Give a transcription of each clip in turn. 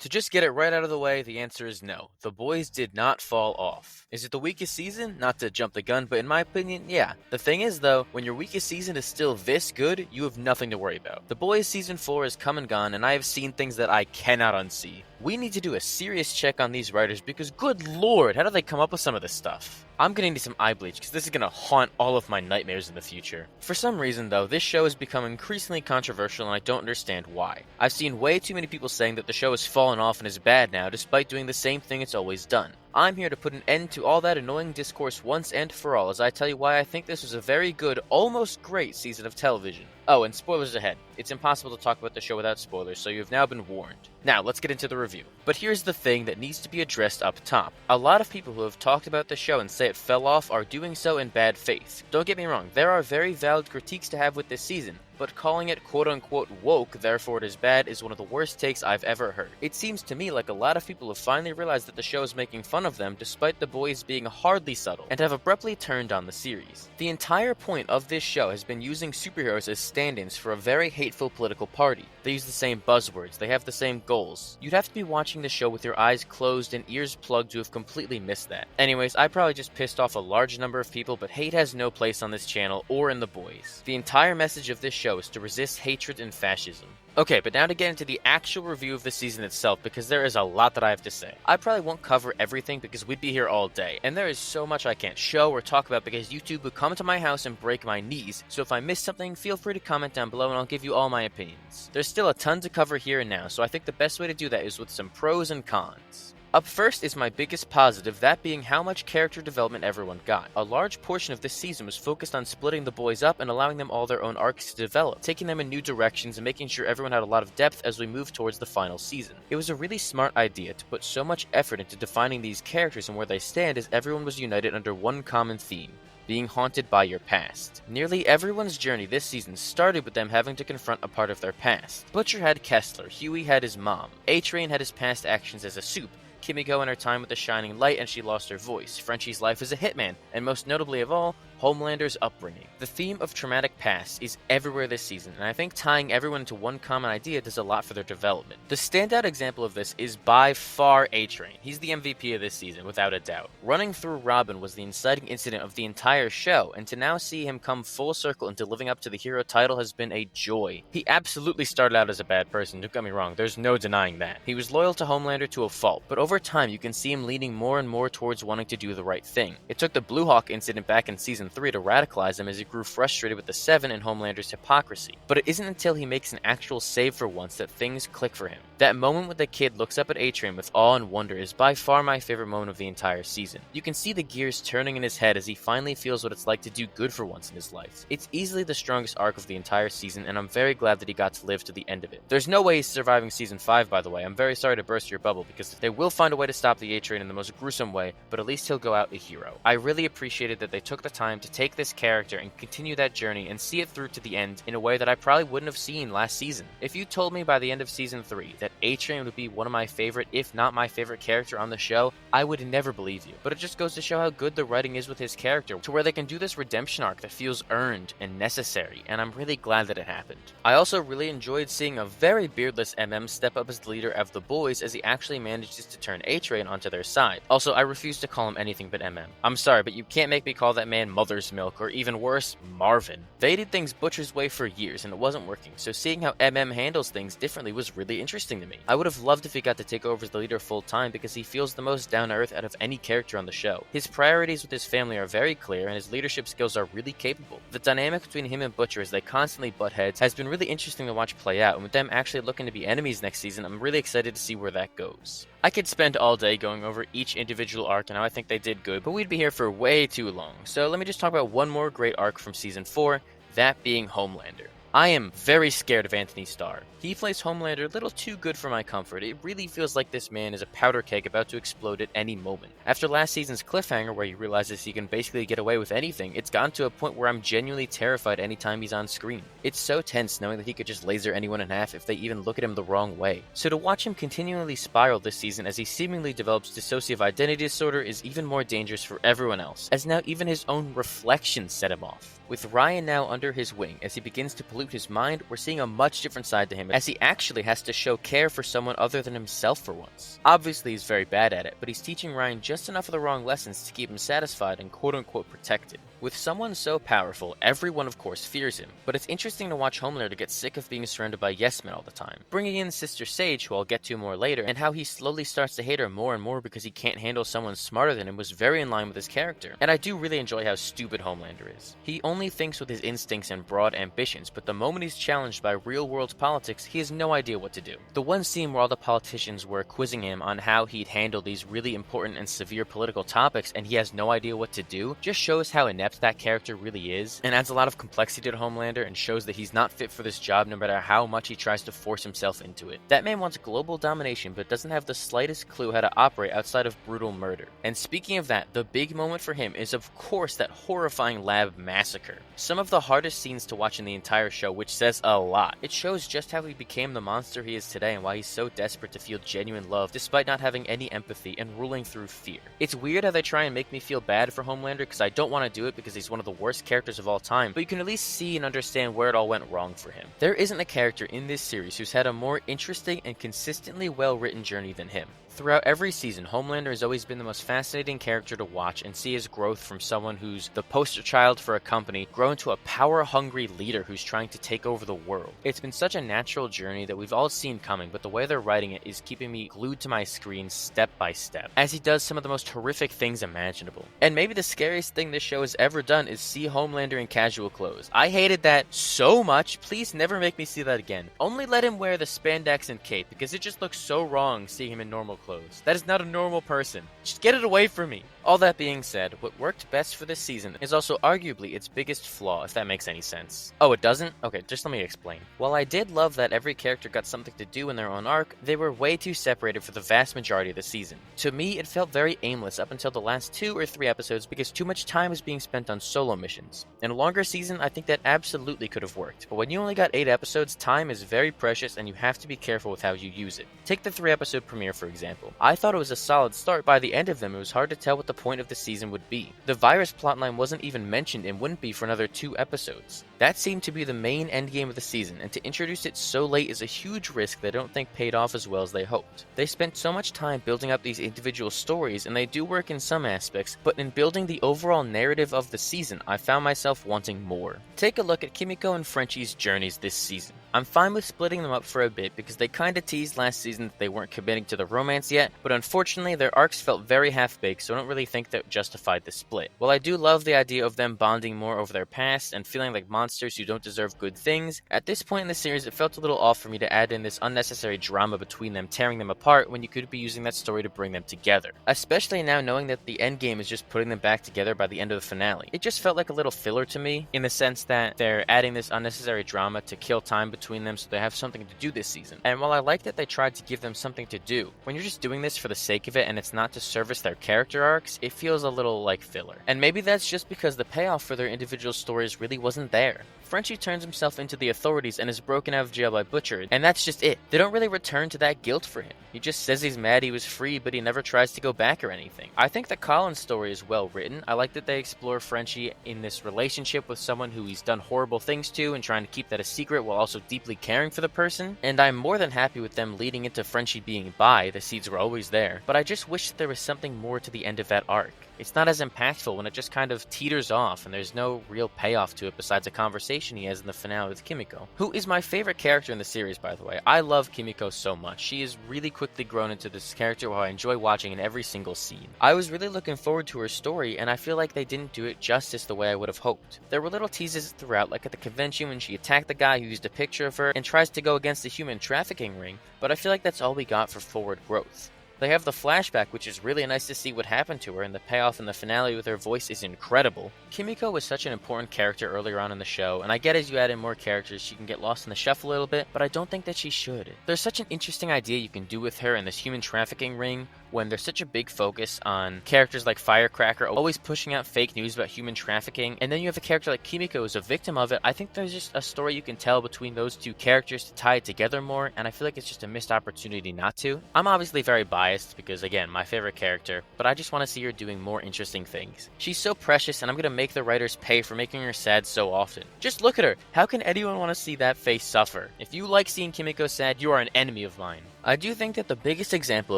To just get it right out of the way, the answer is no. The boys did not fall off. Is it the weakest season? Not to jump the gun, but in my opinion, yeah. The thing is though, when your weakest season is still this good, you have nothing to worry about. The boys season 4 has come and gone, and I have seen things that I cannot unsee. We need to do a serious check on these writers because good lord, how do they come up with some of this stuff? I'm gonna need some eye bleach because this is gonna haunt all of my nightmares in the future. For some reason though, this show has become increasingly controversial and I don't understand why. I've seen way too many people saying that the show has fallen off and is bad now despite doing the same thing it's always done. I'm here to put an end to all that annoying discourse once and for all as I tell you why I think this was a very good, almost great season of television. Oh, and spoilers ahead. It's impossible to talk about the show without spoilers, so you've now been warned. Now, let's get into the review. But here's the thing that needs to be addressed up top. A lot of people who have talked about the show and say it fell off are doing so in bad faith. Don't get me wrong, there are very valid critiques to have with this season, but calling it quote-unquote woke, therefore it is bad, is one of the worst takes I've ever heard. It seems to me like a lot of people have finally realized that the show is making fun of them despite the boys being hardly subtle, and have abruptly turned on the series. The entire point of this show has been using superheroes as stand-ins for a very hateful political party. They use the same buzzwords, they have the same goals. You'd have to be watching the show with your eyes closed and ears plugged to have completely missed that. Anyways, I probably just pissed off a large number of people, but hate has no place on this channel or in the boys. The entire message of this show is to resist hatred and fascism. Okay, but now to get into the actual review of the season itself, because there is a lot that I have to say. I probably won't cover everything because we'd be here all day, and there is so much I can't show or talk about because YouTube would come to my house and break my knees, so if I miss something, feel free to comment down below and I'll give you all my opinions. There's still a ton to cover here and now, so I think the best way to do that is with some pros and cons. Up first is my biggest positive, that being how much character development everyone got. A large portion of this season was focused on splitting the boys up and allowing them all their own arcs to develop, taking them in new directions and making sure everyone had a lot of depth as we move towards the final season. It was a really smart idea to put so much effort into defining these characters and where they stand as everyone was united under one common theme: being haunted by your past. Nearly everyone's journey this season started with them having to confront a part of their past. Butcher had Kessler, Hughie had his mom, A-Train had his past actions as a soup, Kimiko in her time with the Shining Light and she lost her voice, Frenchie's life as a hitman, and most notably of all, Homelander's upbringing. The theme of traumatic past is everywhere this season, and I think tying everyone into one common idea does a lot for their development. The standout example of this is by far A-Train. He's the MVP of this season, without a doubt. Running through Robin was the inciting incident of the entire show, and to now see him come full circle into living up to the hero title has been a joy. He absolutely started out as a bad person, don't get me wrong, there's no denying that. He was loyal to Homelander to a fault, but over time you can see him leaning more and more towards wanting to do the right thing. It took the Blue Hawk incident back in season 3 to radicalize him as he grew frustrated with the Seven and Homelander's hypocrisy. But it isn't until he makes an actual save for once that things click for him. That moment when the kid looks up at A-Train with awe and wonder is by far my favorite moment of the entire season. You can see the gears turning in his head as he finally feels what it's like to do good for once in his life. It's easily the strongest arc of the entire season, and I'm very glad that he got to live to the end of it. There's no way he's surviving season 5, by the way. I'm very sorry to burst your bubble, because they will find a way to stop the A-Train in the most gruesome way, but at least he'll go out a hero. I really appreciated that they took the time to take this character and continue that journey and see it through to the end in a way that I probably wouldn't have seen last season. If you told me by the end of season 3 that A-Train would be one of my favorite, if not my favorite character on the show, I would never believe you. But it just goes to show how good the writing is with his character, to where they can do this redemption arc that feels earned and necessary, and I'm really glad that it happened. I also really enjoyed seeing a very beardless MM step up as the leader of the boys as he actually manages to turn A-Train onto their side. Also, I refuse to call him anything but MM. I'm sorry, but you can't make me call that man Mother's Milk, or even worse, Marvin. They did things Butcher's way for years and it wasn't working, so seeing how MM handles things differently was really interesting to me. I would have loved if he got to take over as the leader full time because he feels the most down to earth out of any character on the show. His priorities with his family are very clear and his leadership skills are really capable. The dynamic between him and Butcher as they constantly butt heads has been really interesting to watch play out, and with them actually looking to be enemies next season, I'm really excited to see where that goes. I could spend all day going over each individual arc and how I think they did good, but we'd be here for way too long. So let me just talk about one more great arc from season 4, that being Homelander. I am very scared of Anthony Starr. He plays Homelander a little too good for my comfort. It really feels like this man is a powder keg about to explode at any moment. After last season's cliffhanger where he realizes he can basically get away with anything, it's gotten to a point where I'm genuinely terrified anytime he's on screen. It's so tense knowing that he could just laser anyone in half if they even look at him the wrong way. So to watch him continually spiral this season as he seemingly develops dissociative identity disorder is even more dangerous for everyone else, as now even his own reflections set him off. With Ryan now under his wing as he begins to pollute reboot his mind, we're seeing a much different side to him, as he actually has to show care for someone other than himself for once. Obviously he's very bad at it, but he's teaching Ryan just enough of the wrong lessons to keep him satisfied and quote-unquote protected. With someone so powerful, everyone of course fears him, but it's interesting to watch Homelander get sick of being surrounded by yes-men all the time. Bringing in Sister Sage, who I'll get to more later, and how he slowly starts to hate her more and more because he can't handle someone smarter than him was very in line with his character. And I do really enjoy how stupid Homelander is. He only thinks with his instincts and broad ambitions, but the moment he's challenged by real-world politics, he has no idea what to do. The one scene where all the politicians were quizzing him on how he'd handle these really important and severe political topics and he has no idea what to do, just shows how inept that character really is, and adds a lot of complexity to Homelander and shows that he's not fit for this job no matter how much he tries to force himself into it. That man wants global domination but doesn't have the slightest clue how to operate outside of brutal murder. And speaking of that, the big moment for him is of course that horrifying lab massacre. Some of the hardest scenes to watch in the entire show, which says a lot. It shows just how he became the monster he is today and why he's so desperate to feel genuine love despite not having any empathy and ruling through fear. It's weird how they try and make me feel bad for Homelander because I don't want to do it because he's one of the worst characters of all time, but you can at least see and understand where it all went wrong for him. There isn't a character in this series who's had a more interesting and consistently well-written journey than him. Throughout every season, Homelander has always been the most fascinating character to watch and see his growth from someone who's the poster child for a company grow into a power-hungry leader who's trying to take over the world. It's been such a natural journey that we've all seen coming, but the way they're writing it is keeping me glued to my screen step by step, as he does some of the most horrific things imaginable. And maybe the scariest thing this show has ever done is see Homelander in casual clothes. I hated that so much. Please never make me see that again. Only let him wear the spandex and cape, because it just looks so wrong seeing him in normal clothes. That is not a normal person. Just get it away from me. All that being said, what worked best for this season is also arguably its biggest flaw, if that makes any sense. Oh, it doesn't? Okay, just let me explain. While I did love that every character got something to do in their own arc, they were way too separated for the vast majority of the season. To me, it felt very aimless up until the last 2 or 3 episodes because too much time was being spent on solo missions. In a longer season, I think that absolutely could have worked, but when you only got 8 episodes, time is very precious and you have to be careful with how you use it. Take the 3-episode premiere for example. I thought it was a solid start. By the end of them, it was hard to tell what the point of the season would be. The virus plotline wasn't even mentioned and wouldn't be for another 2 episodes. That seemed to be the main endgame of the season, and to introduce it so late is a huge risk that I don't think paid off as well as they hoped. They spent so much time building up these individual stories, and they do work in some aspects, but in building the overall narrative of the season, I found myself wanting more. Take a look at Kimiko and Frenchie's journeys this season. I'm fine with splitting them up for a bit because they kinda teased last season that they weren't committing to the romance yet, but unfortunately their arcs felt very half-baked, so I don't really think that justified the split. While I do love the idea of them bonding more over their past and feeling like monsters who don't deserve good things, at this point in the series it felt a little off for me to add in this unnecessary drama between them tearing them apart when you could be using that story to bring them together. Especially now knowing that the endgame is just putting them back together by the end of the finale. It just felt like a little filler to me, in the sense that they're adding this unnecessary drama to kill time between them so they have something to do this season. And while I like that they tried to give them something to do, when you're just doing this for the sake of it and it's not to service their character arcs, it feels a little like filler. And maybe that's just because the payoff for their individual stories really wasn't there. Frenchie turns himself into the authorities and is broken out of jail by Butcher, and that's just it. They don't really return to that guilt for him. He just says he's mad he was free, but he never tries to go back or anything. I think the Collins story is well written. I like that they explore Frenchie in this relationship with someone who he's done horrible things to and trying to keep that a secret while also deeply caring for the person. And I'm more than happy with them leading into Frenchie being bi. The seeds were always there. But I just wish that there was something more to the end of that arc. It's not as impactful when it just kind of teeters off and there's no real payoff to it besides a conversation he has in the finale with Kimiko, who is my favorite character in the series, by the way. I love Kimiko so much. She has really quickly grown into this character who I enjoy watching in every single scene. I was really looking forward to her story, and I feel like they didn't do it justice the way I would have hoped. There were little teases throughout, like at the convention when she attacked the guy who used a picture of her and tries to go against the human trafficking ring, but I feel like that's all we got for forward growth. They have the flashback, which is really nice to see what happened to her, and the payoff in the finale with her voice is incredible. Kimiko was such an important character earlier on in the show, and I get as you add in more characters she can get lost in the shuffle a little bit, but I don't think that she should. There's such an interesting idea you can do with her in this human trafficking ring, when there's such a big focus on characters like Firecracker always pushing out fake news about human trafficking, and then you have a character like Kimiko who's a victim of it. I think there's just a story you can tell between those two characters to tie it together more, and I feel like it's just a missed opportunity not to. I'm obviously very biased because, again, my favorite character, but I just want to see her doing more interesting things. She's so precious, and I'm gonna make the writers pay for making her sad so often. Just look at her. How can anyone want to see that face suffer? If you like seeing Kimiko sad, you are an enemy of mine. I do think that the biggest example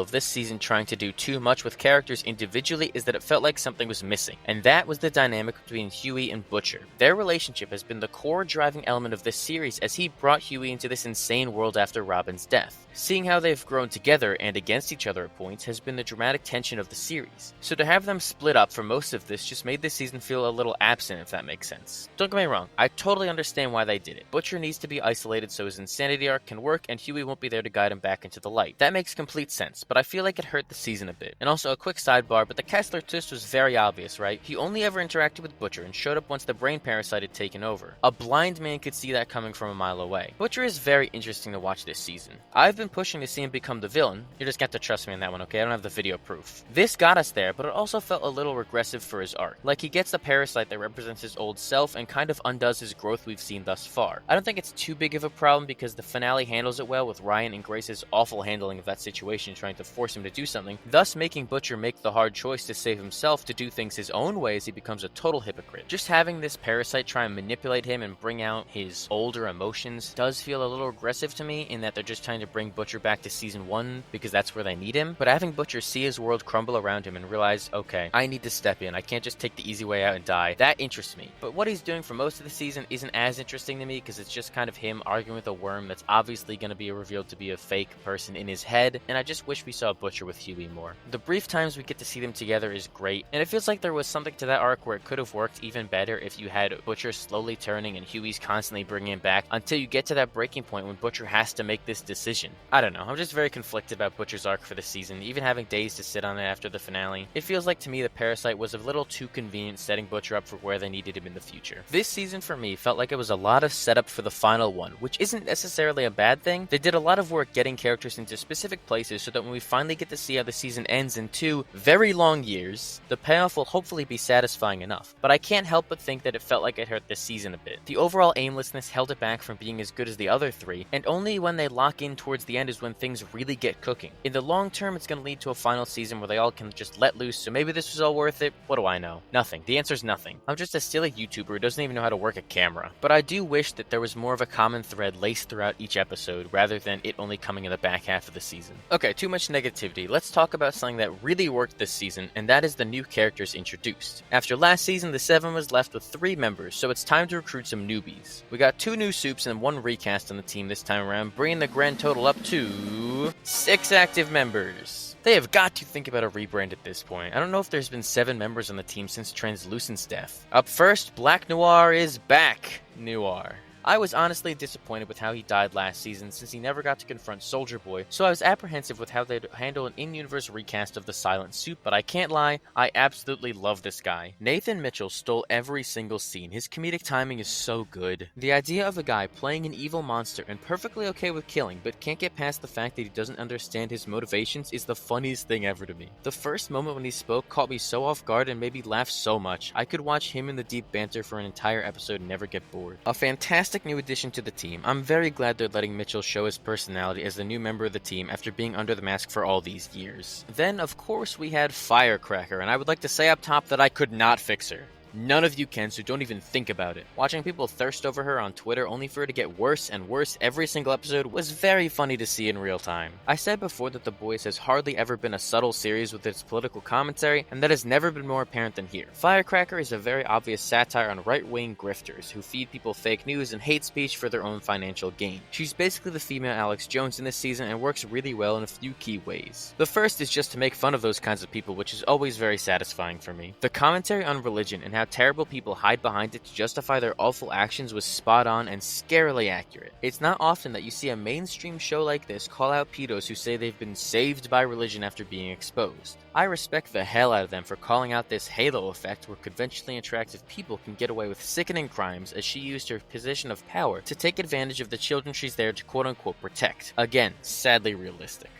of this season trying to do too much with characters individually is that it felt like something was missing, and that was the dynamic between Hughie and Butcher. Their relationship has been the core driving element of this series as he brought Hughie into this insane world after Robin's death. Seeing how they've grown together and against each other at points has been the dramatic tension of the series. So to have them split up for most of this just made this season feel a little absent, if that makes sense. Don't get me wrong, I totally understand why they did it. Butcher needs to be isolated so his insanity arc can work, and Hughie won't be there to guide him back into the light. That makes complete sense, but I feel like it hurt the season a bit. And also a quick sidebar, but the Kessler twist was very obvious, right? He only ever interacted with Butcher and showed up once the brain parasite had taken over. A blind man could see that coming from a mile away. Butcher is very interesting to watch this season. I've been pushing to see him become the villain. You just got to trust me on that one, okay? I don't have the video proof. This got us there, but it also felt a little regressive for his arc. Like he gets the parasite that represents his old self and kind of undoes his growth we've seen thus far. I don't think it's too big of a problem because the finale handles it well with Ryan and Grace's awful handling of that situation trying to force him to do something, thus making Butcher make the hard choice to save himself to do things his own way as he becomes a total hypocrite. Just having this parasite try and manipulate him and bring out his older emotions does feel a little aggressive to me in that they're just trying to bring Butcher back to season 1 because that's where they need him, but having Butcher see his world crumble around him and realize, okay, I need to step in, I can't just take the easy way out and die, that interests me. But what he's doing for most of the season isn't as interesting to me because it's just kind of him arguing with a worm that's obviously going to be revealed to be a fake person in his head, and I just wish we saw Butcher with Hughie more. The brief times we get to see them together is great, and it feels like there was something to that arc where it could have worked even better if you had Butcher slowly turning and Hughie's constantly bringing him back until you get to that breaking point when Butcher has to make this decision. I don't know, I'm just very conflicted about Butcher's arc for the season, even having days to sit on it after the finale. It feels like to me the parasite was a little too convenient setting Butcher up for where they needed him in the future. This season for me felt like it was a lot of setup for the final one, which isn't necessarily a bad thing. They did a lot of work getting characters into specific places so that when we finally get to see how the season ends in 2 very long years, the payoff will hopefully be satisfying enough. But I can't help but think that it felt like it hurt this season a bit. The overall aimlessness held it back from being as good as the other 3, and only when they lock in towards the end is when things really get cooking. In the long term, it's going to lead to a final season where they all can just let loose, so maybe this was all worth it. What do I know? Nothing. The answer's nothing. I'm just a silly YouTuber who doesn't even know how to work a camera. But I do wish that there was more of a common thread laced throughout each episode rather than it only coming in the back half of the season. Okay, too much negativity. Let's talk about something that really worked this season, and that is the new characters introduced. After last season, the 7 was left with 3 members, so it's time to recruit some newbies. We got 2 new soups and 1 recast on the team this time around, bringing the grand total up to 6 active members. They have got to think about a rebrand at this point. I don't know if there's been 7 members on the team since Translucent's death. Up first, Black Noir is back. Noir. I was honestly disappointed with how he died last season since he never got to confront Soldier Boy, so I was apprehensive with how they'd handle an in-universe recast of the Silent Suit, but I can't lie, I absolutely love this guy. Nathan Mitchell stole every single scene. His comedic timing is so good. The idea of a guy playing an evil monster and perfectly okay with killing, but can't get past the fact that he doesn't understand his motivations is the funniest thing ever to me. The first moment when he spoke caught me so off guard and made me laugh so much. I could watch him and the deep banter for an entire episode and never get bored. A fantastic new addition to the team. I'm very glad they're letting Mitchell show his personality as the new member of the team after being under the mask for all these years. Then, of course, we had Firecracker, and I would like to say up top that I could not fix her. None of you can, so don't even think about it. Watching people thirst over her on Twitter only for her to get worse and worse every single episode was very funny to see in real time. I said before that The Boys has hardly ever been a subtle series with its political commentary, and that has never been more apparent than here. Firecracker is a very obvious satire on right-wing grifters who feed people fake news and hate speech for their own financial gain. She's basically the female Alex Jones in this season and works really well in a few key ways. The first is just to make fun of those kinds of people, which is always very satisfying for me. The commentary on religion and how terrible people hide behind it to justify their awful actions was spot on and scarily accurate. It's not often that you see a mainstream show like this call out pedos who say they've been saved by religion after being exposed. I respect the hell out of them for calling out this halo effect where conventionally attractive people can get away with sickening crimes as she used her position of power to take advantage of the children she's there to quote-unquote protect. Again, sadly realistic.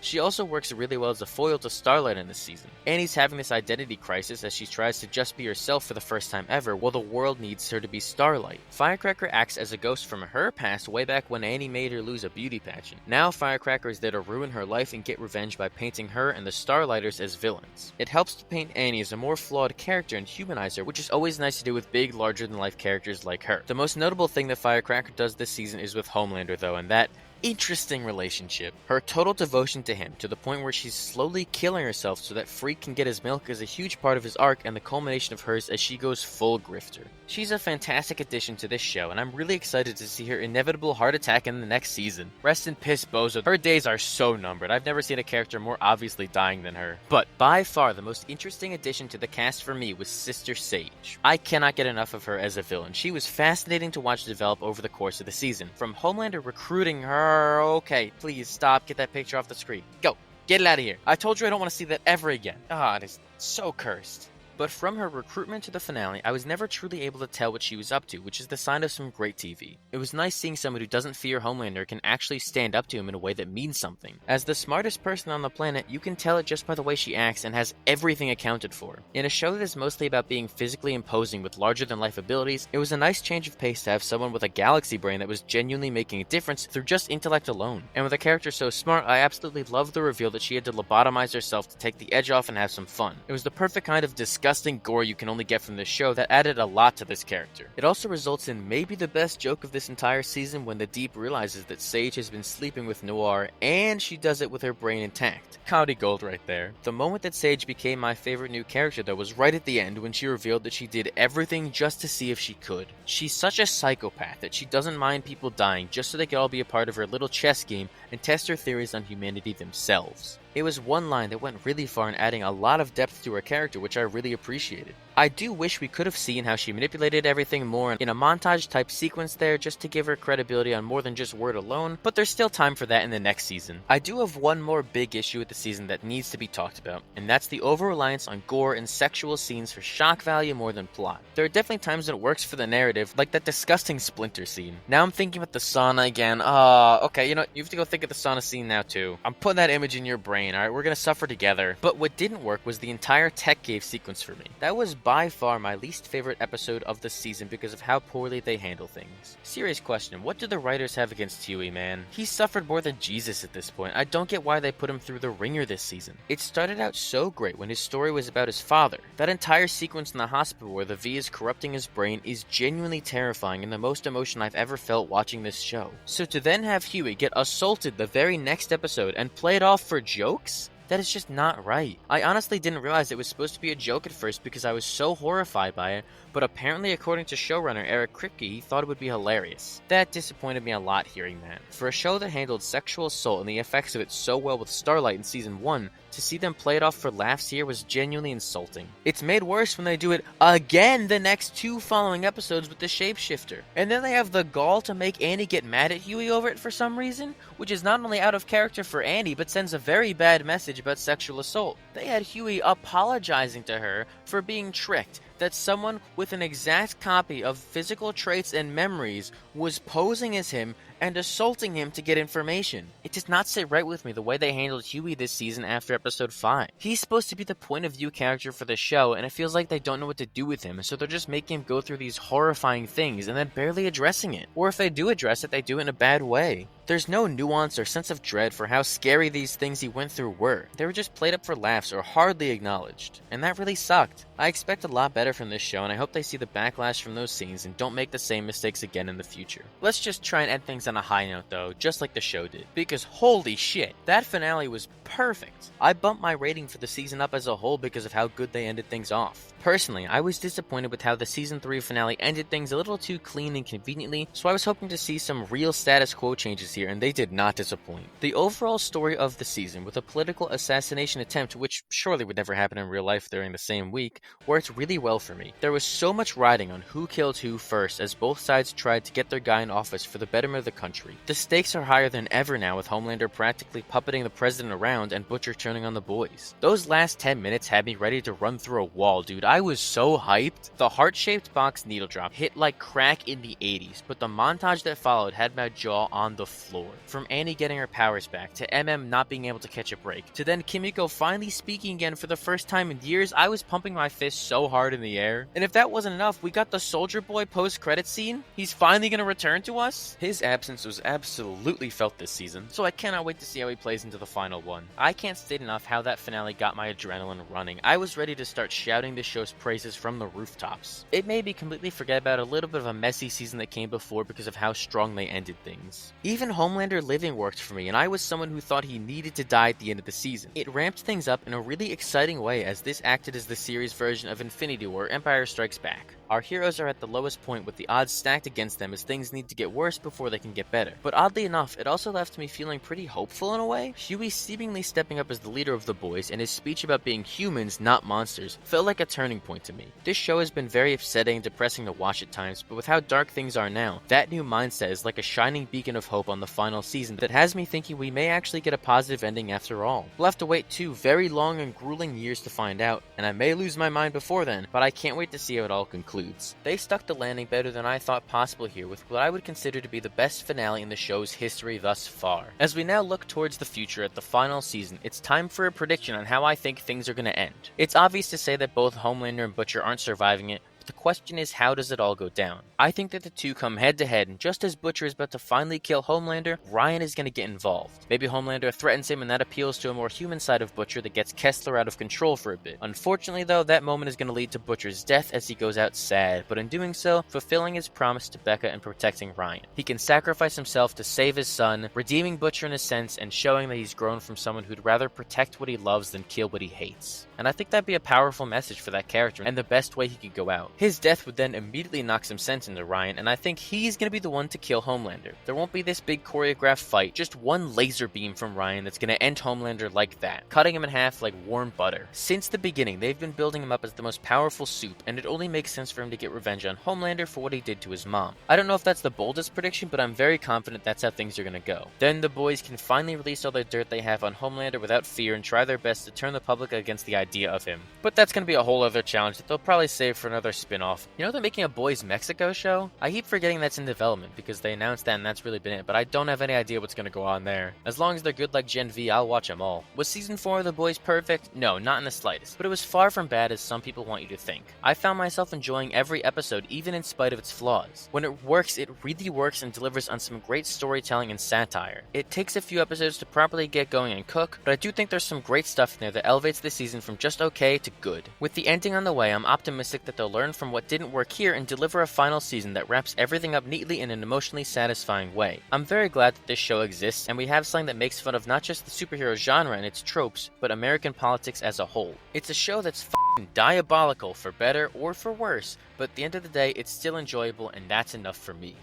She also works really well as a foil to Starlight in this season. Annie's having this identity crisis as she tries to just be herself for the first time ever, while the world needs her to be Starlight. Firecracker acts as a ghost from her past way back when Annie made her lose a beauty pageant. Now Firecracker is there to ruin her life and get revenge by painting her and the Starlighters as villains. It helps to paint Annie as a more flawed character and humanize her, which is always nice to do with big, larger-than-life characters like her. The most notable thing that Firecracker does this season is with Homelander, though, and that interesting relationship. Her total devotion to him, to the point where she's slowly killing herself so that Freak can get his milk, is a huge part of his arc and the culmination of hers as she goes full grifter. She's a fantastic addition to this show, and I'm really excited to see her inevitable heart attack in the next season. Rest in piss, Bozo. Her days are so numbered. I've never seen a character more obviously dying than her. But by far the most interesting addition to the cast for me was Sister Sage. I cannot get enough of her as a villain. She was fascinating to watch develop over the course of the season. From Homelander recruiting her. Okay, please stop. Get that picture off the screen. Go. Get it out of here. I told you I don't want to see that ever again. Ah, it is so cursed. But from her recruitment to the finale, I was never truly able to tell what she was up to, which is the sign of some great TV. It was nice seeing someone who doesn't fear Homelander can actually stand up to him in a way that means something. As the smartest person on the planet, you can tell it just by the way she acts and has everything accounted for. In a show that is mostly about being physically imposing with larger-than-life abilities, it was a nice change of pace to have someone with a galaxy brain that was genuinely making a difference through just intellect alone. And with a character so smart, I absolutely loved the reveal that she had to lobotomize herself to take the edge off and have some fun. It was the perfect kind of disgusting gore you can only get from this show that added a lot to this character. It also results in maybe the best joke of this entire season when the Deep realizes that Sage has been sleeping with Noir, and she does it with her brain intact. Comedy gold right there. The moment that Sage became my favorite new character though was right at the end when she revealed that she did everything just to see if she could. She's such a psychopath that she doesn't mind people dying just so they could all be a part of her little chess game and test her theories on humanity themselves. It was one line that went really far in adding a lot of depth to her character, which I really appreciated. I do wish we could have seen how she manipulated everything more in a montage type sequence there just to give her credibility on more than just word alone, but there's still time for that in the next season. I do have one more big issue with the season that needs to be talked about, and that's the over-reliance on gore and sexual scenes for shock value more than plot. There are definitely times when it works for the narrative, like that disgusting Splinter scene. Now I'm thinking about the sauna again. Okay, you know, you have to go think of the sauna scene now too. I'm putting that image in your brain, alright? We're gonna suffer together. But what didn't work was the entire tech cave sequence for me. That was by far my least favorite episode of the season because of how poorly they handle things. Serious question, what do the writers have against Hughie, man? He suffered more than Jesus at this point. I don't get why they put him through the ringer this season. It started out so great when his story was about his father. That entire sequence in the hospital where the V is corrupting his brain is genuinely terrifying and the most emotion I've ever felt watching this show. So to then have Hughie get assaulted the very next episode and play it off for jokes? That is just not right. I honestly didn't realize it was supposed to be a joke at first because I was so horrified by it, but apparently according to showrunner Eric Kripke, he thought it would be hilarious. That disappointed me a lot hearing that. For a show that handled sexual assault and the effects of it so well with Starlight in season 1, to see them play it off for laughs here was genuinely insulting. It's made worse when they do it again the next 2 following episodes with the shapeshifter. And then they have the gall to make Annie get mad at Hughie over it for some reason, which is not only out of character for Annie, but sends a very bad message about sexual assault. They had Hughie apologizing to her for being tricked, that someone with an exact copy of physical traits and memories was posing as him and assaulting him to get information. It does not sit right with me the way they handled Hughie this season after episode 5. He's supposed to be the point of view character for the show, and it feels like they don't know what to do with him, so they're just making him go through these horrifying things and then barely addressing it. Or if they do address it, they do it in a bad way. There's no nuance or sense of dread for how scary these things he went through were. They were just played up for laughs or hardly acknowledged. And that really sucked. I expect a lot better from this show, and I hope they see the backlash from those scenes and don't make the same mistakes again in the future. Let's just try and end things on a high note though, just like the show did. Because holy shit, that finale was perfect. I bumped my rating for the season up as a whole because of how good they ended things off. Personally, I was disappointed with how the season 3 finale ended things a little too clean and conveniently, so I was hoping to see some real status quo changes here, and they did not disappoint. The overall story of the season, with a political assassination attempt, which surely would never happen in real life during the same week, worked really well for me. There was so much riding on who killed who first as both sides tried to get their guy in office for the betterment of the country. The stakes are higher than ever now with Homelander practically puppeting the president around, around and Butcher turning on the boys. Those last 10 minutes had me ready to run through a wall, dude. I was so hyped. The heart-shaped box needle drop hit like crack in the 80s, but the montage that followed had my jaw on the floor. From Annie getting her powers back, to MM not being able to catch a break, to then Kimiko finally speaking again for the first time in years, I was pumping my fist so hard in the air. And if that wasn't enough, we got the Soldier Boy post-credit scene. He's finally gonna return to us. His absence was absolutely felt this season, so I cannot wait to see how he plays into the final one. I can't state enough how that finale got my adrenaline running. I was ready to start shouting the show's praises from the rooftops. It made me completely forget about a little bit of a messy season that came before because of how strong they ended things. Even Homelander living worked for me, and I was someone who thought he needed to die at the end of the season. It ramped things up in a really exciting way, as this acted as the series version of Infinity War: Empire Strikes Back. Our heroes are at the lowest point with the odds stacked against them as things need to get worse before they can get better. But oddly enough, it also left me feeling pretty hopeful in a way. Hughie seemingly stepping up as the leader of the boys, and his speech about being humans, not monsters, felt like a turning point to me. This show has been very upsetting and depressing to watch at times, but with how dark things are now, that new mindset is like a shining beacon of hope on the final season that has me thinking we may actually get a positive ending after all. We'll have to wait 2 very long and grueling years to find out, and I may lose my mind before then, but I can't wait to see how it all concludes. They stuck the landing better than I thought possible here with what I would consider to be the best finale in the show's history thus far. As we now look towards the future at the final season, it's time for a prediction on how I think things are going to end. It's obvious to say that both Homelander and Butcher aren't surviving it, the question is, how does it all go down? I think that the two come head to head, and just as Butcher is about to finally kill Homelander, Ryan is going to get involved. Maybe Homelander threatens him and that appeals to a more human side of Butcher that gets Kessler out of control for a bit. Unfortunately though, that moment is going to lead to Butcher's death as he goes out sad, but in doing so, fulfilling his promise to Becca and protecting Ryan. He can sacrifice himself to save his son, redeeming Butcher in a sense and showing that he's grown from someone who'd rather protect what he loves than kill what he hates. And I think that'd be a powerful message for that character and the best way he could go out. His death would then immediately knock some sense into Ryan, and I think he's going to be the one to kill Homelander. There won't be this big choreographed fight, just one laser beam from Ryan that's going to end Homelander like that, cutting him in half like warm butter. Since the beginning, they've been building him up as the most powerful soup, and it only makes sense for him to get revenge on Homelander for what he did to his mom. I don't know if that's the boldest prediction, but I'm very confident that's how things are going to go. Then the boys can finally release all the dirt they have on Homelander without fear and try their best to turn the public against the idea of him. But that's going to be a whole other challenge that they'll probably save for another spin-off. You know they're making a Boys Mexico show? I keep forgetting that's in development because they announced that and that's really been it, but I don't have any idea what's going to go on there. As long as they're good like Gen V, I'll watch them all. Was season 4 of The Boys perfect? No, not in the slightest, but it was far from bad as some people want you to think. I found myself enjoying every episode even in spite of its flaws. When it works, it really works and delivers on some great storytelling and satire. It takes a few episodes to properly get going and cook, but I do think there's some great stuff in there that elevates the season from just okay to good. With the ending on the way, I'm optimistic that they'll learn from what didn't work here and deliver a final season that wraps everything up neatly in an emotionally satisfying way. I'm very glad that this show exists, and we have something that makes fun of not just the superhero genre and its tropes, but American politics as a whole. It's a show that's f***ing diabolical for better or for worse, but at the end of the day, it's still enjoyable, and that's enough for me.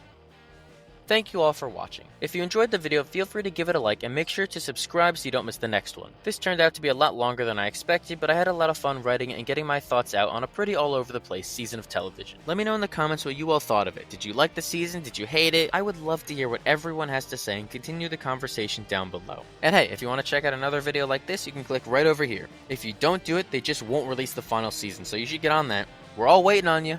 Thank you all for watching. If you enjoyed the video, feel free to give it a like and make sure to subscribe so you don't miss the next one. This turned out to be a lot longer than I expected, but I had a lot of fun writing it and getting my thoughts out on a pretty all over the place season of television. Let me know in the comments what you all thought of it. Did you like the season? Did you hate it? I would love to hear what everyone has to say and continue the conversation down below. And hey, if you want to check out another video like this, you can click right over here. If you don't do it, they just won't release the final season, so you should get on that. We're all waiting on you.